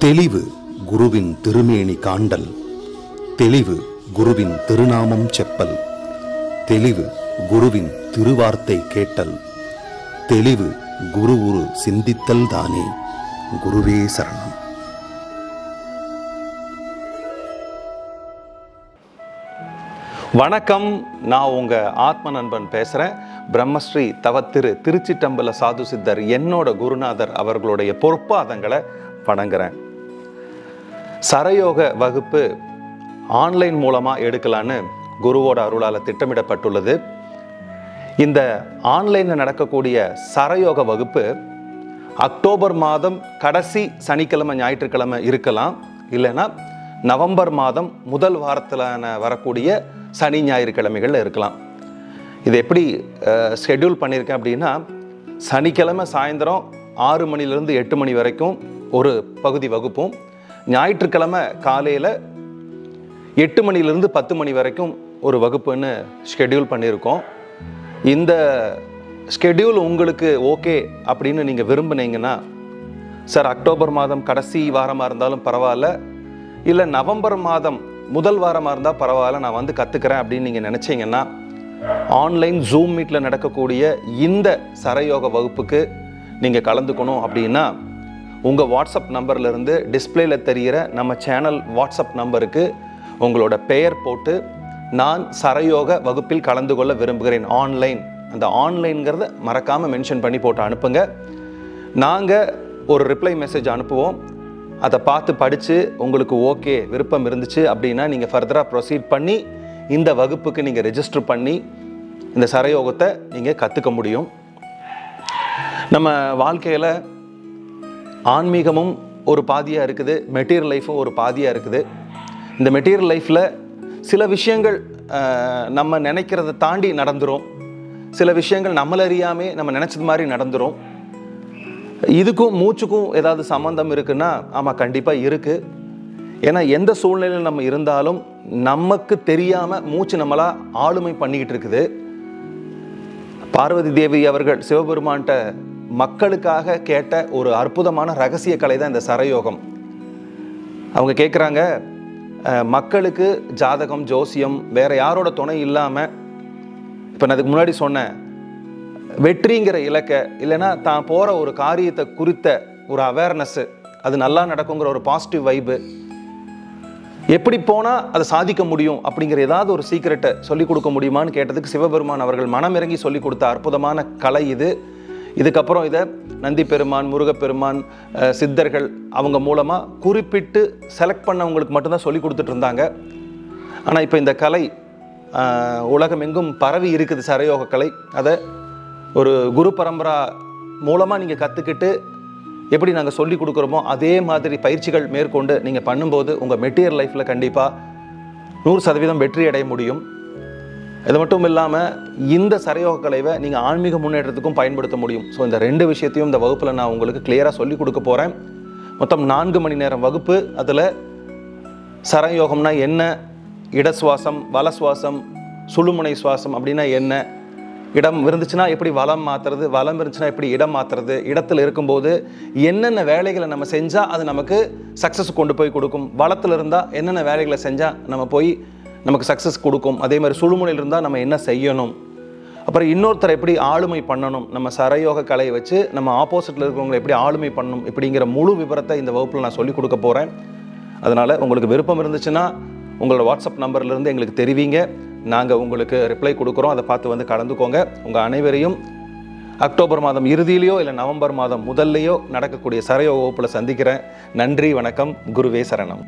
தெளிவு குருவின் திருமேனி காண்டல், தெளிவு குருவின் திருநாமம் செப்பல், தெளிவு குருவின் திருவார்த்தை கேட்டல், தெளிவு குரு உரு சிந்தித்தல் தானே. குருவே சரணம். வணக்கம், நான் உங்க ஆத்ம நண்பன் பேசுறேன். பிரம்மஸ்ரீ தவத்திரு திருச்சிட்டம்பல சாது சித்தர் என்னோட குருநாதர் அவர்களுடைய பொற்பாதங்களை வணங்குறேன். சரயோக வகுப்பு ஆன்லைன் மூலமா எடுக்கலான்னு குருவோட அருளால திட்டமிடப்பட்டுள்ளது. இந்த ஆன்லைனில் நடக்கக்கூடிய சரயோக வகுப்பு அக்டோபர் மாதம் கடைசி சனிக்கிழமை ஞாயிற்றுக்கிழமை இருக்கலாம், இல்லைன்னா நவம்பர் மாதம் முதல் வாரத்தில் வரக்கூடிய சனி ஞாயிற்றுக்கிழமைகள் இருக்கலாம். இது எப்படி ஷெட்யூல் பண்ணியிருக்கேன் அப்படின்னா, சனிக்கிழமை சாயந்தரம் 6 மணிலேருந்து 8 மணி வரைக்கும் ஒரு பகுதி வகுப்பும், ஞாயிற்றுக்கிழமை காலையில் 8 மணிலேருந்து 10 மணி வரைக்கும் ஒரு வகுப்புன்னு ஷெட்யூல் பண்ணியிருக்கோம். இந்த ஸ்கெடியூல் உங்களுக்கு ஓகே அப்படின்னு நீங்கள் விரும்புனீங்கன்னா, சார் அக்டோபர் மாதம் கடைசி வாரமாக இருந்தாலும் பரவாயில்ல, இல்லை நவம்பர் மாதம் முதல் வாரமாக இருந்தால் பரவாயில்ல, நான் வந்து கற்றுக்கிறேன் அப்படின்னு நீங்கள் நினச்சிங்கன்னா, ஆன்லைன் ஜூம் மீட்டில் நடக்கக்கூடிய இந்த சரயோக வகுப்புக்கு நீங்கள் கலந்துக்கணும் அப்படின்னா, உங்கள் வாட்ஸ்அப் நம்பர்லேருந்து டிஸ்பிளேயில் தெரிகிற நம்ம சேனல் வாட்ஸ்அப் நம்பருக்கு உங்களோட பெயர் போட்டு, நான் சரயோக வகுப்பில் கலந்து கொள்ள விரும்புகிறேன் ஆன்லைன், அந்த ஆன்லைன்கிறத மறக்காமல் மென்ஷன் பண்ணி போட்டு அனுப்புங்க. நாங்கள் ஒரு ரிப்ளை மெசேஜ் அனுப்புவோம். அதை பார்த்து படித்து உங்களுக்கு ஓகே விருப்பம் இருந்துச்சு அப்படின்னா நீங்கள் ஃபர்தராக ப்ரொசீட் பண்ணி இந்த வகுப்புக்கு நீங்கள் ரெஜிஸ்டர் பண்ணி இந்த சரயோகத்தை நீங்கள் கற்றுக்க முடியும். நம்ம வாழ்க்கையில் ஆன்மீகமும் ஒரு பாதியாக இருக்குது, மெட்டீரியல் லைஃப்பும் ஒரு பாதியாக இருக்குது. இந்த மெட்டீரியல் லைஃப்பில் சில விஷயங்கள் நம்ம நினைக்கிறத தாண்டி நடந்துரும், சில விஷயங்கள் நம்மள அறியாமே நம்ம நினச்சது மாதிரி நடந்துரும். இதுக்கும் மூச்சுக்கும் ஏதாவது சம்மந்தம் இருக்குன்னா, ஆமாம் கண்டிப்பாக இருக்குது. ஏன்னா எந்த சூழ்நிலையில் நம்ம இருந்தாலும் நமக்கு தெரியாமல் மூச்சு நம்மளா ஆளுமை பண்ணிக்கிட்டு இருக்குது. பார்வதி தேவி அவர்கள் சிவபெருமான்கிட்ட மக்களுக்காக கேட்ட ஒரு அற்புதமான ரகசிய கலை தான் இந்த சரயோகம். அவங்க கேட்குறாங்க, மக்களுக்கு ஜாதகம் ஜோசியம் வேறு யாரோட துணை இல்லாமல், இப்போ நான் அதுக்கு முன்னாடி சொன்னேன், வெற்றிங்கிற இலக்கை இல்லைன்னா தான் போகிற ஒரு காரியத்தை குறித்த ஒரு அவேர்னஸ்ஸு, அது நல்லா நடக்குங்கிற ஒரு பாசிட்டிவ் வைப்பு, எப்படி போனால் அதை சாதிக்க முடியும் அப்படிங்கிற ஏதாவது ஒரு சீக்கிரட்டை சொல்லிக் கொடுக்க முடியுமான்னு கேட்டதுக்கு சிவபெருமான் அவர்கள் மனமிறங்கி சொல்லிக் கொடுத்த அற்புதமான கலை இது. இதுக்கப்புறம் இதை நந்தி பெருமான், முருகப்பெருமான், சித்தர்கள் அவங்க மூலமாக குறிப்பிட்டு செலக்ட் பண்ணவங்களுக்கு மட்டும்தான் சொல்லி கொடுத்துட்டு இருந்தாங்க. ஆனால் இப்போ இந்த கலை உலகம் எங்கும் பரவி இருக்குது, சரயோக கலை. அதை ஒரு குரு பரம்பரா மூலமாக நீங்கள் கற்றுக்கிட்டு எப்படி நாங்கள் சொல்லி கொடுக்குறோமோ அதே மாதிரி பயிற்சிகள் மேற்கொண்டு நீங்கள் பண்ணும்போது உங்கள் மெட்டீரியல் லைஃப்பில் கண்டிப்பாக 100% வெற்றி அடைய முடியும். இது மட்டும் இல்லாமல் இந்த சரயோக கலைவை நீங்கள் ஆன்மீக முன்னேற்றத்துக்கும் பயன்படுத்த முடியும். ஸோ இந்த 2 விஷயத்தையும் இந்த வகுப்பில் நான் உங்களுக்கு கிளியராக சொல்லிக் கொடுக்க போகிறேன். மொத்தம் 4 மணி நேரம் வகுப்பு. அதில் சரயோகம்னா என்ன, இடசுவாசம், வலசுவாசம், சுழுமுனை சுவாசம் அப்படின்னா என்ன, இடம் இருந்துச்சுன்னா எப்படி வலம் மாற்றுறது, வலம் இருந்துச்சுன்னா எப்படி இடம் மாற்றுறது, இடத்துல இருக்கும்போது என்னென்ன வேலைகளை நம்ம செஞ்சால் அது நமக்கு சக்ஸஸ் கொண்டு போய் கொடுக்கும், வளத்தில் இருந்தால் என்னென்ன வேலைகளை செஞ்சால் நம்ம போய் நமக்கு சக்ஸஸ் கொடுக்கும், அதே மாதிரி சுழுமுனையில் இருந்தால் நம்ம என்ன செய்யணும், அப்புறம் இன்னொருத்தரை எப்படி ஆளுமை பண்ணணும், நம்ம சரயோக கலையை வச்சு நம்ம ஆப்போசிட்டில் இருக்கிறவங்களை எப்படி ஆளுமை பண்ணணும், இப்படிங்கிற முழு விவரத்தை இந்த வகுப்பில் நான் சொல்லிக் கொடுக்க போகிறேன். அதனால் உங்களுக்கு விருப்பம் இருந்துச்சுன்னா உங்களோட வாட்ஸ்அப் நம்பர்லேருந்து எங்களுக்கு தெரிவிங்க, நாங்கள் உங்களுக்கு ரிப்ளை கொடுக்குறோம். அதை பார்த்து வந்து கலந்துக்கோங்க. உங்கள் அனைவரையும் அக்டோபர் மாதம் இறுதியிலையோ இல்லை நவம்பர் மாதம் முதல்லையோ நடக்கக்கூடிய சரயோக வகுப்பில் சந்திக்கிறேன். நன்றி, வணக்கம், குருவே சரணம்.